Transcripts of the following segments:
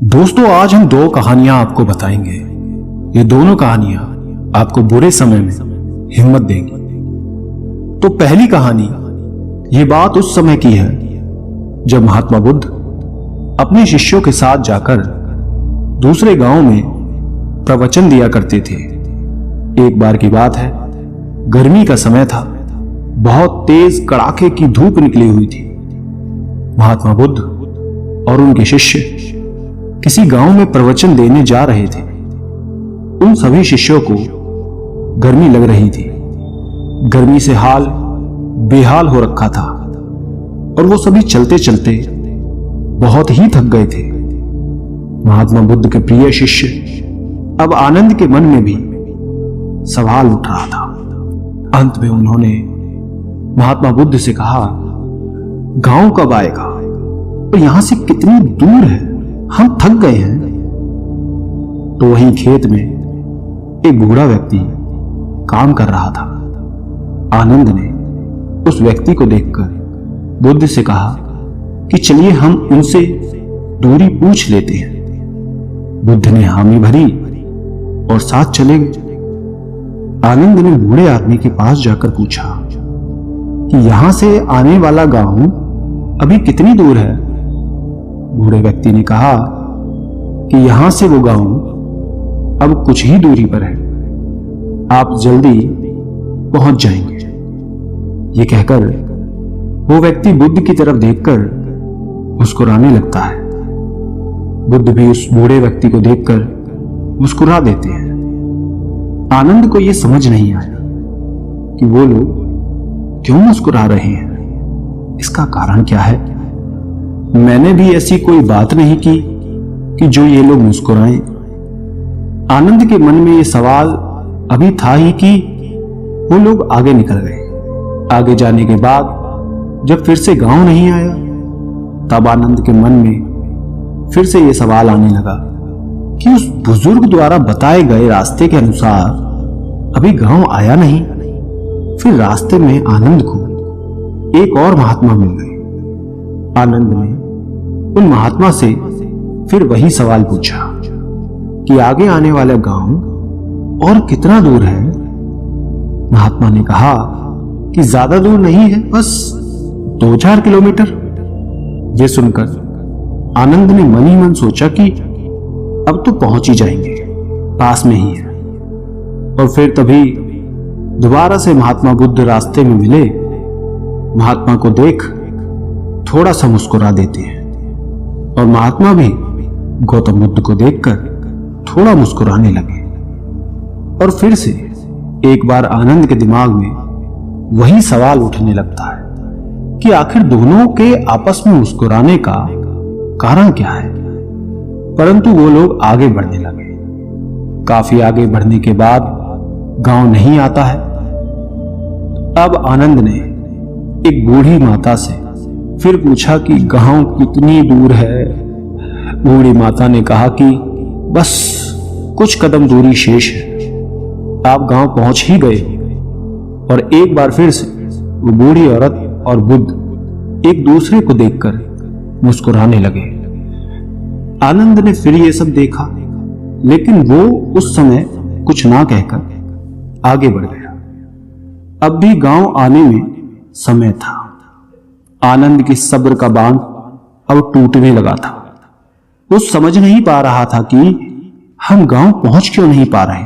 दोस्तों, आज हम दो कहानियां आपको बताएंगे। ये दोनों कहानियां आपको बुरे समय में हिम्मत देंगी। तो पहली कहानी, ये बात उस समय की है जब महात्मा बुद्ध अपने शिष्यों के साथ जाकर दूसरे गांव में प्रवचन दिया करते थे। एक बार की बात है, गर्मी का समय था, बहुत तेज कड़ाके की धूप निकली हुई थी। महात्मा बुद्ध और उनके शिष्य किसी गांव में प्रवचन देने जा रहे थे। उन सभी शिष्यों को गर्मी लग रही थी। गर्मी से हाल बेहाल हो रखा था और वो सभी चलते चलते बहुत ही थक गए थे। महात्मा बुद्ध के प्रिय शिष्य अब आनंद के मन में भी सवाल उठ रहा था। अंत में उन्होंने महात्मा बुद्ध से कहा, गांव कब आएगा और यहां से कितनी दूर है, हम थक गए हैं। तो वहीं खेत में एक बूढ़ा व्यक्ति काम कर रहा था। आनंद ने उस व्यक्ति को देखकर बुद्ध से कहा कि चलिए हम उनसे दूरी पूछ लेते हैं। बुद्ध ने हामी भरी और साथ चले गए। आनंद ने बूढ़े आदमी के पास जाकर पूछा कि यहां से आने वाला गांव अभी कितनी दूर है। बूढ़े व्यक्ति ने कहा कि यहां से वो गांव अब कुछ ही दूरी पर है, आप जल्दी पहुंच जाएंगे। ये कहकर वो व्यक्ति बुद्ध की तरफ देखकर मुस्कुराने लगता है। बुद्ध भी उस बूढ़े व्यक्ति को देखकर मुस्कुरा देते हैं। आनंद को यह समझ नहीं आया कि वो लोग क्यों मुस्कुरा रहे हैं, इसका कारण क्या है। मैंने भी ऐसी कोई बात नहीं की कि जो ये लोग मुस्कुराएं। आनंद के मन में ये सवाल अभी था ही कि वो लोग आगे निकल गए। आगे जाने के बाद जब फिर से गांव नहीं आया, तब आनंद के मन में फिर से ये सवाल आने लगा कि उस बुजुर्ग द्वारा बताए गए रास्ते के अनुसार अभी गांव आया नहीं। फिर रास्ते में आनंद को एक और महात्मा मिल गए। आनंद ने उन महात्मा से फिर वही सवाल पूछा कि आगे आने वाला गांव और कितना दूर है। महात्मा ने कहा कि ज्यादा दूर नहीं है, बस 2-4 किलोमीटर। ये सुनकर आनंद ने मन ही मन सोचा कि अब तो पहुंच ही जाएंगे, पास में ही है। और फिर तभी दोबारा से महात्मा बुद्ध रास्ते में मिले। महात्मा को देख थोड़ा सा मुस्कुरा देते हैं और महात्मा भी गौतम बुद्ध को देखकर थोड़ा मुस्कुराने लगे। और फिर से एक बार आनंद के दिमाग में वही सवाल उठने लगता है कि आखिर दोनों के आपस में मुस्कुराने का कारण क्या है। परंतु वो लोग आगे बढ़ने लगे। काफी आगे बढ़ने के बाद गांव नहीं आता है। अब आनंद ने एक बूढ़ी माता से फिर पूछा कि गांव कितनी दूर है। बूढ़ी माता ने कहा कि बस कुछ कदम दूरी शेष है, आप गांव पहुंच ही गए। और एक बार फिर से वो बूढ़ी औरत और बुद्ध एक दूसरे को देखकर मुस्कुराने लगे। आनंद ने फिर ये सब देखा, लेकिन वो उस समय कुछ ना कहकर आगे बढ़ गया। अब भी गांव आने में समय था। आनंद की सब्र का बांध अब टूटने लगा था। वो समझ नहीं पा रहा था कि हम गांव पहुंच क्यों नहीं पा रहे।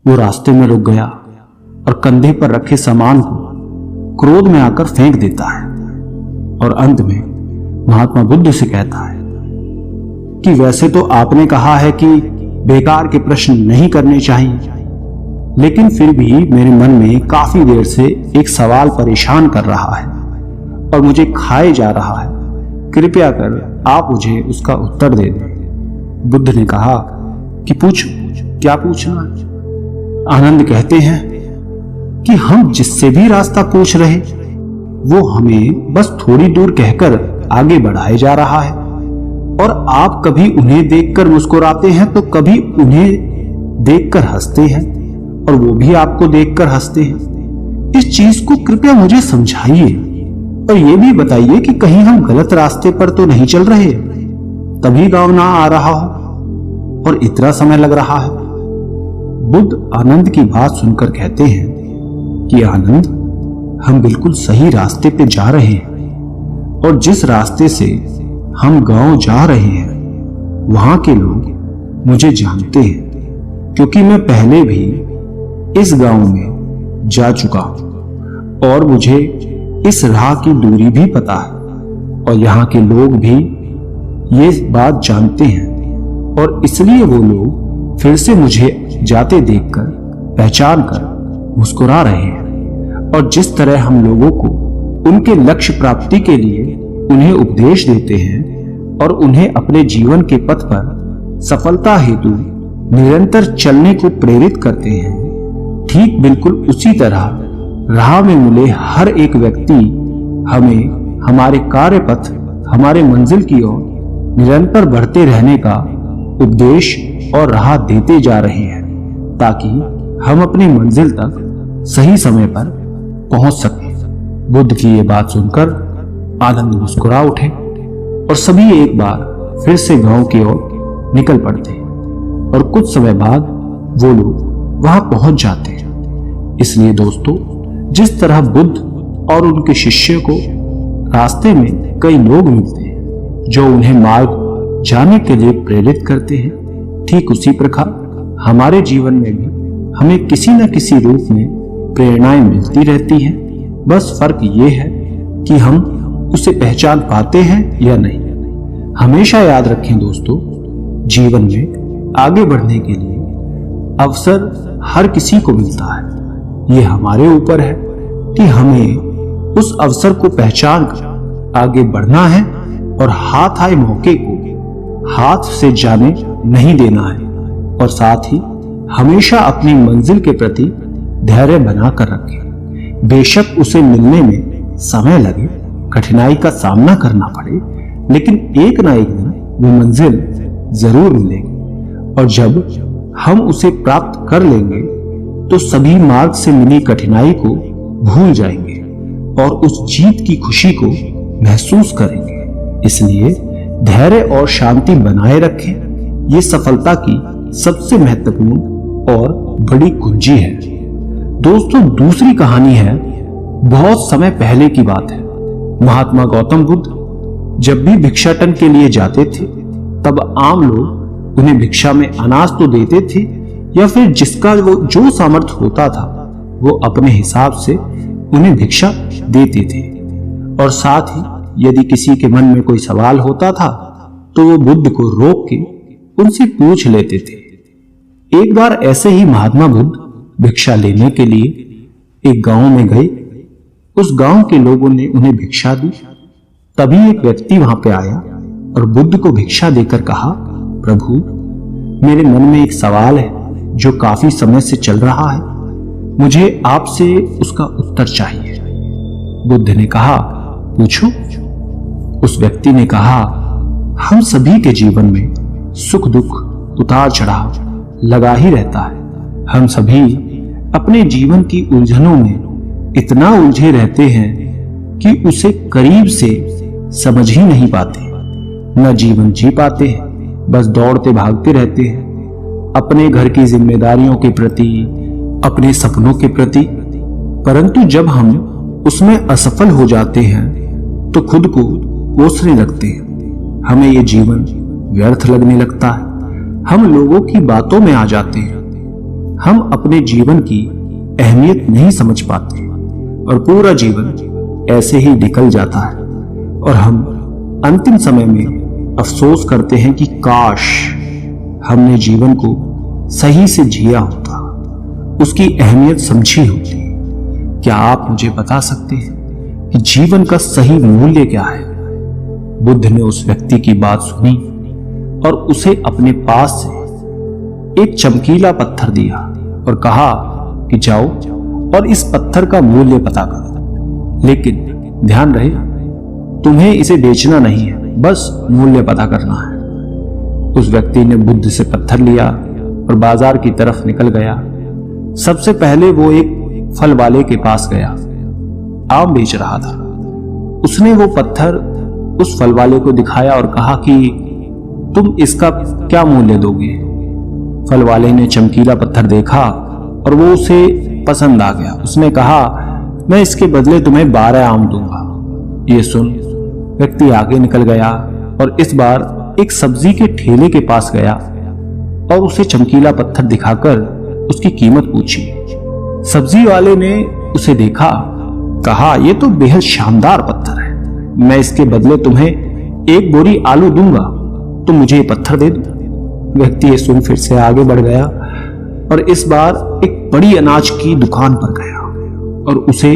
वो रास्ते में रुक गया और कंधे पर रखे सामान को क्रोध में आकर फेंक देता है और अंत में महात्मा बुद्ध से कहता है कि वैसे तो आपने कहा है कि बेकार के प्रश्न नहीं करने चाहिए, लेकिन फिर भी मेरे मन में काफी देर से एक सवाल परेशान कर रहा है और मुझे खाए जा रहा है। कृपया कर आप मुझे उसका उत्तर दे दें। बुद्ध ने कहा कि पूछो, क्या पूछना। आनंद कहते हैं कि हम जिससे भी रास्ता पूछ रहे वो हमें बस थोड़ी दूर कहकर आगे बढ़ाए जा रहा है, और आप कभी उन्हें देखकर मुस्कुराते हैं तो कभी उन्हें देखकर हंसते हैं, और वो भी आपको देखकर हंसते हैं। इस चीज को कृपया मुझे समझाइए और ये भी बताइए कि कहीं हम गलत रास्ते पर तो नहीं चल रहे। तभी गांव ना आ रहा हो और इतना समय लग रहा है। बुद्ध आनंद की बात सुनकर कहते हैं कि आनंद, हम बिल्कुल सही रास्ते पे जा रहे हैं और जिस रास्ते से हम गांव जा रहे हैं वहां के लोग मुझे जानते हैं, क्योंकि मैं पहले भी इस गांव में जा चुका हूं और मुझे इस राह की दूरी भी पता है और यहाँ के लोग भी ये बात जानते हैं और इसलिए वो लोग फिर से मुझे जाते देखकर पहचान कर मुस्कुरा रहे हैं। और जिस तरह हम लोगों को उनके लक्ष्य प्राप्ति के लिए उन्हें उपदेश देते हैं और उन्हें अपने जीवन के पथ पर सफलता हेतु निरंतर चलने को प्रेरित करते हैं, ठीक बिल्कुल उसी तरह राह में मिले हर एक व्यक्ति हमें हमारे कार्य पथ, हमारे मंजिल की ओर निरंतर बढ़ते रहने का उपदेश और राह देते जा रहे हैं, ताकि हम अपनी मंजिल तक सही समय पर पहुंच सकें। बुद्ध की ये बात सुनकर आनंद मुस्कुरा उठे और सभी एक बार फिर से गांव की ओर निकल पड़ते और कुछ समय बाद वो लोग वहां पहुंच जाते हैं। इसलिए दोस्तों, जिस तरह बुद्ध और उनके शिष्य को रास्ते में कई लोग मिलते हैं जो उन्हें मार्ग जाने के लिए प्रेरित करते हैं, ठीक उसी प्रकार हमारे जीवन में भी हमें किसी न किसी रूप में प्रेरणाएं मिलती रहती हैं। बस फर्क ये है कि हम उसे पहचान पाते हैं या नहीं। हमेशा याद रखें दोस्तों, जीवन में आगे बढ़ने के लिए अवसर हर किसी को मिलता है। ये हमारे ऊपर है कि हमें उस अवसर को पहचान कर आगे बढ़ना है और हाथ आए मौके को हाथ से जाने नहीं देना है और साथ ही हमेशा अपनी मंजिल के प्रति धैर्य बनाकर रखें। बेशक उसे मिलने में समय लगे, कठिनाई का सामना करना पड़े, लेकिन एक ना एक दिन वो मंजिल जरूर मिलेगी और जब हम उसे प्राप्त कर लेंगे तो सभी मार्ग से मिली कठिनाई को भूल जाएंगे और उस जीत की खुशी को महसूस करेंगे। इसलिए धैर्य और शांति बनाए रखें। ये सफलता की सबसे महत्वपूर्ण और बड़ी कुंजी है। दोस्तों, दूसरी कहानी है, बहुत समय पहले की बात है। महात्मा गौतम बुद्ध जब भी भिक्षाटन के लिए जाते थे तब आम लोग उन्हें भिक्षा में अनाज तो देते थे या फिर जिसका वो जो सामर्थ्य होता था वो अपने हिसाब से उन्हें भिक्षा देते थे। और साथ ही यदि किसी के मन में कोई सवाल होता था तो वो बुद्ध को रोक के उनसे पूछ लेते थे। एक बार ऐसे ही महात्मा बुद्ध भिक्षा लेने के लिए एक गांव में गए। उस गांव के लोगों ने उन्हें भिक्षा दी। तभी एक व्यक्ति वहां पे आया और बुद्ध को भिक्षा देकर कहा, प्रभु, मेरे मन में एक सवाल है जो काफी समय से चल रहा है, मुझे आपसे उसका उत्तर चाहिए। बुद्ध ने कहा, पूछो। उस व्यक्ति ने कहा, हम सभी के जीवन में सुख दुख उतार चढ़ाव लगा ही रहता है। हम सभी अपने जीवन की उलझनों में इतना उलझे रहते हैं कि उसे करीब से समझ ही नहीं पाते, न जीवन जी पाते हैं, बस दौड़ते भागते रहते हैं अपने घर की जिम्मेदारियों के प्रति, अपने सपनों के प्रति। परंतु जब हम उसमें असफल हो जाते हैं तो खुद को कोसने लगते हैं। हमें ये जीवन व्यर्थ लगने लगता है। हम लोगों की बातों में आ जाते हैं। हम अपने जीवन की अहमियत नहीं समझ पाते और पूरा जीवन ऐसे ही निकल जाता है और हम अंतिम समय में अफसोस करते हैं कि काश हमने जीवन को सही से जिया होता, उसकी अहमियत समझी होती। क्या आप मुझे बता सकते हैं कि जीवन का सही मूल्य क्या है? बुद्ध ने उस व्यक्ति की बात सुनी और उसे अपने पास से एक चमकीला पत्थर दिया और कहा कि जाओ और इस पत्थर का मूल्य पता करो, लेकिन ध्यान रहे तुम्हें इसे बेचना नहीं है, बस मूल्य पता करना है। उस व्यक्ति ने बुद्ध से पत्थर लिया और बाजार की तरफ निकल गया। सबसे पहले वो एक फल वाले के पास गया, आम बेच रहा था। उसने वो पत्थर उस फल वाले को दिखाया और कहा कि तुम इसका क्या मूल्य दोगे? फल वाले ने चमकीला पत्थर देखा और वो उसे पसंद आ गया। उसने कहा, मैं इसके बदले तुम्हें 12 आम दूंगा। ये सुन व्यक्ति आगे निकल गया और इस बार एक सब्जी के ठेले के पास गया और उसे चमकीला पत्थर दिखाकर उसकी कीमत पूछी। सब्जी वाले ने उसे देखा, कहा, यह तो बेहद शानदार पत्थर है, मैं इसके बदले तुम्हें 1 बोरी आलू दूंगा, तुम मुझे ये पत्थर दे दो। व्यक्ति ये सुन फिर से आगे बढ़ गया और इस बार एक बड़ी अनाज की दुकान पर गया और उसे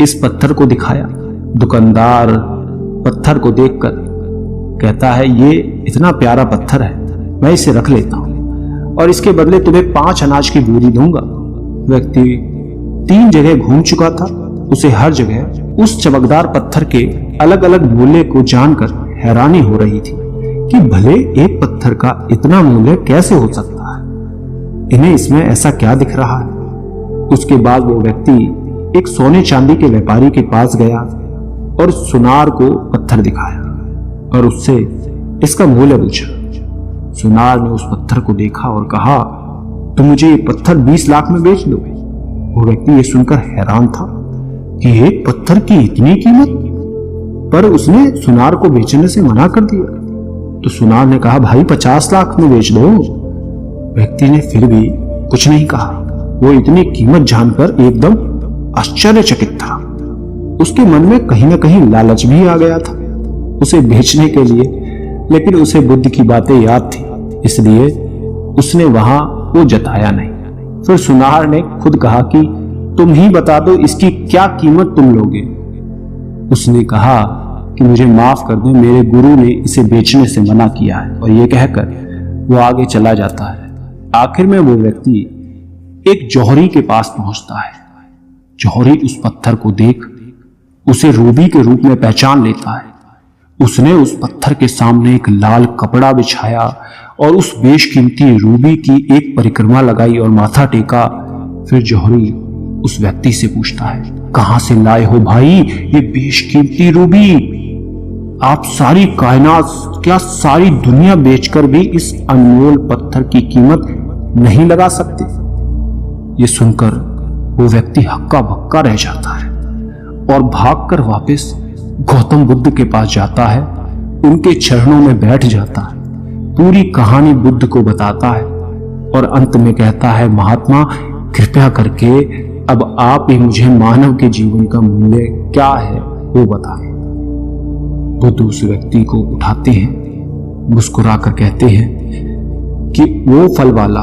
इस पत्थर को दिखाया। दुकानदार पत्थर को देखकर कहता है, ये इतना प्यारा पत्थर है, मैं इसे रख लेता हूं और इसके बदले तुम्हें 5 अनाज की बोरी दूंगा। व्यक्ति 3 जगह घूम चुका था। उसे हर जगह उस चमकदार पत्थर के अलग अलग मूल्य को जानकर हैरानी हो रही थी कि भले एक पत्थर का इतना मूल्य कैसे हो सकता है, इन्हें इसमें ऐसा क्या दिख रहा है। उसके बाद वो व्यक्ति एक सोने चांदी के व्यापारी के पास गया और सुनार को पत्थर दिखाया और उससे इसका मूल्य पूछा। सुनार ने उस पत्थर को देखा और कहा, तुम मुझे ये पत्थर 20 लाख में बेच दो। वो व्यक्ति ये सुनकर हैरान था कि एक पत्थर की इतनी कीमत, पर उसने सुनार को बेचने से मना कर दिया। तो सुनार ने कहा, भाई 50 लाख में बेच दो। व्यक्ति ने फिर भी कुछ नहीं कहा। वो इतनी कीमत जानकर एकदम आश्चर्यचकित था। उसके मन में कहीं ना कहीं लालच भी आ गया था उसे बेचने के लिए, लेकिन उसे बुद्ध की बातें याद थी, इसलिए उसने वहां वो जताया नहीं। फिर सुनार ने खुद कहा कि तुम ही बता दो इसकी क्या कीमत तुम लोगे। उसने कहा कि मुझे माफ कर दो, मेरे गुरु ने इसे बेचने से मना किया है। और ये कहकर वो आगे चला जाता है। आखिर में वो व्यक्ति एक जौहरी के पास पहुंचता है। जौहरी उस पत्थर को देख उसे रूबी के रूप में पहचान लेता है। उसने उस पत्थर के सामने एक लाल कपड़ा बिछाया और उस बेशकीमती रूबी की एक परिक्रमा लगाई और माथा टेका। फिर जौहरी उस व्यक्ति से पूछता है, कहां से लाए हो भाई ये बेशकीमती रूबी? आप सारी कायनात, क्या सारी दुनिया बेचकर भी इस अनमोल पत्थर की कीमत नहीं लगा सकते? ये सुनकर वो व्यक्ति हक्का बक्का रह जाता है और भागकर वापस गौतम बुद्ध के पास जाता है, उनके चरणों में बैठ जाता है, पूरी कहानी बुद्ध को बताता है और अंत में कहता है, महात्मा कृपया करके अब आप ही मुझे मानव के जीवन का मूल्य क्या है वो बताएं। बुद्ध उस व्यक्ति को उठाते हैं, मुस्कुराकर कहते हैं कि वो फल वाला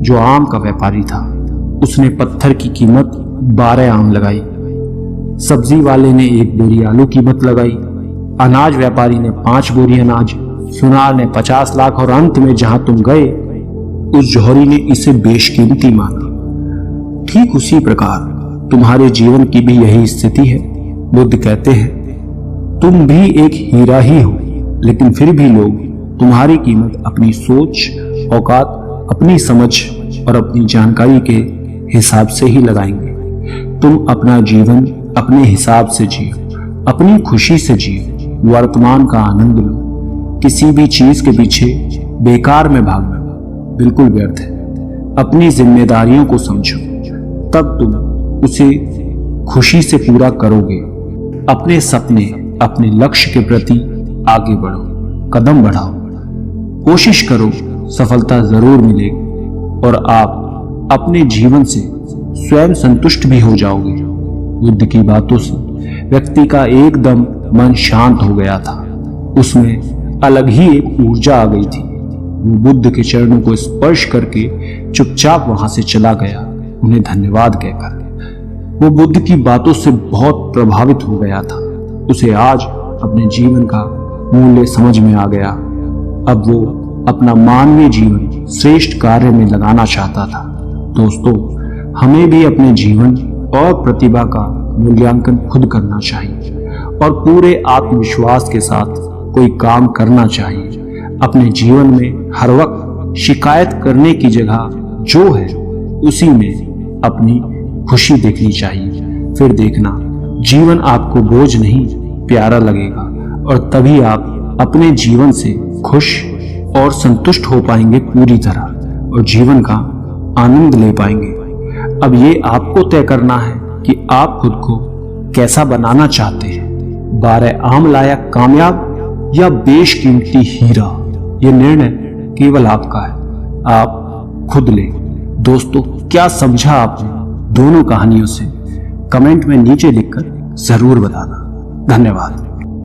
जो आम का व्यापारी था, उसने पत्थर की कीमत 12 आम लगाई। सब्जी वाले ने 1 बोरी आलू कीमत लगाई। अनाज व्यापारी ने 5 बोरी अनाज, सुनार ने 50 लाख और अंत में जहां तुम गए उस जौहरी ने इसे बेशकीमती माना। ठीक उसी प्रकार तुम्हारे जीवन की भी यही स्थिति है। बुद्ध कहते हैं, तुम भी एक हीरा ही हो, लेकिन फिर भी लोग तुम्हारी कीमत अपनी सोच, औकात, अपनी समझ और अपनी जानकारी के हिसाब से ही लगाएंगे। तुम अपना जीवन अपने हिसाब से जियो, अपनी खुशी से जियो, वर्तमान का आनंद लो। किसी भी चीज के पीछे बेकार में भागना बिल्कुल व्यर्थ है। अपनी जिम्मेदारियों को समझो, तब तुम उसे खुशी से पूरा करोगे। अपने सपने, अपने लक्ष्य के प्रति आगे बढ़ो, कदम बढ़ाओ, कोशिश करो, सफलता जरूर मिलेगी और आप अपने जीवन से स्वयं संतुष्ट भी हो जाओगे। बुद्ध की बातों से व्यक्ति का एकदम मन शांत हो गया था। उसमें अलग ही एक ऊर्जा आ गई थी। वो बुद्ध के चरणों को स्पर्श करके चुपचाप वहां से चला गया, उन्हें धन्यवाद कहकर। वो बुद्ध की बातों से बहुत प्रभावित हो गया था। उसे आज अपने जीवन का मूल्य समझ में आ गया। अब वो अपना मानवीय जीवन श्रेष्ठ कार्य में लगाना चाहता था। दोस्तों, हमें भी अपने जीवन और प्रतिभा का मूल्यांकन खुद करना चाहिए और पूरे आत्मविश्वास के साथ कोई काम करना चाहिए। अपने जीवन में हर वक्त शिकायत करने की जगह जो है उसी में अपनी खुशी देखनी चाहिए। फिर देखना जीवन आपको बोझ नहीं प्यारा लगेगा और तभी आप अपने जीवन से खुश और संतुष्ट हो पाएंगे पूरी तरह और जीवन का आनंद ले पाएंगे। अब ये आपको तय करना है कि आप खुद को कैसा बनाना चाहते हैं, 12 आम लायक कामयाब या बेशकीमती हीरा। ये निर्णय केवल आपका है, आप खुद लें। दोस्तों, क्या समझा आपने दोनों कहानियों से? कमेंट में नीचे लिखकर जरूर बताना। धन्यवाद।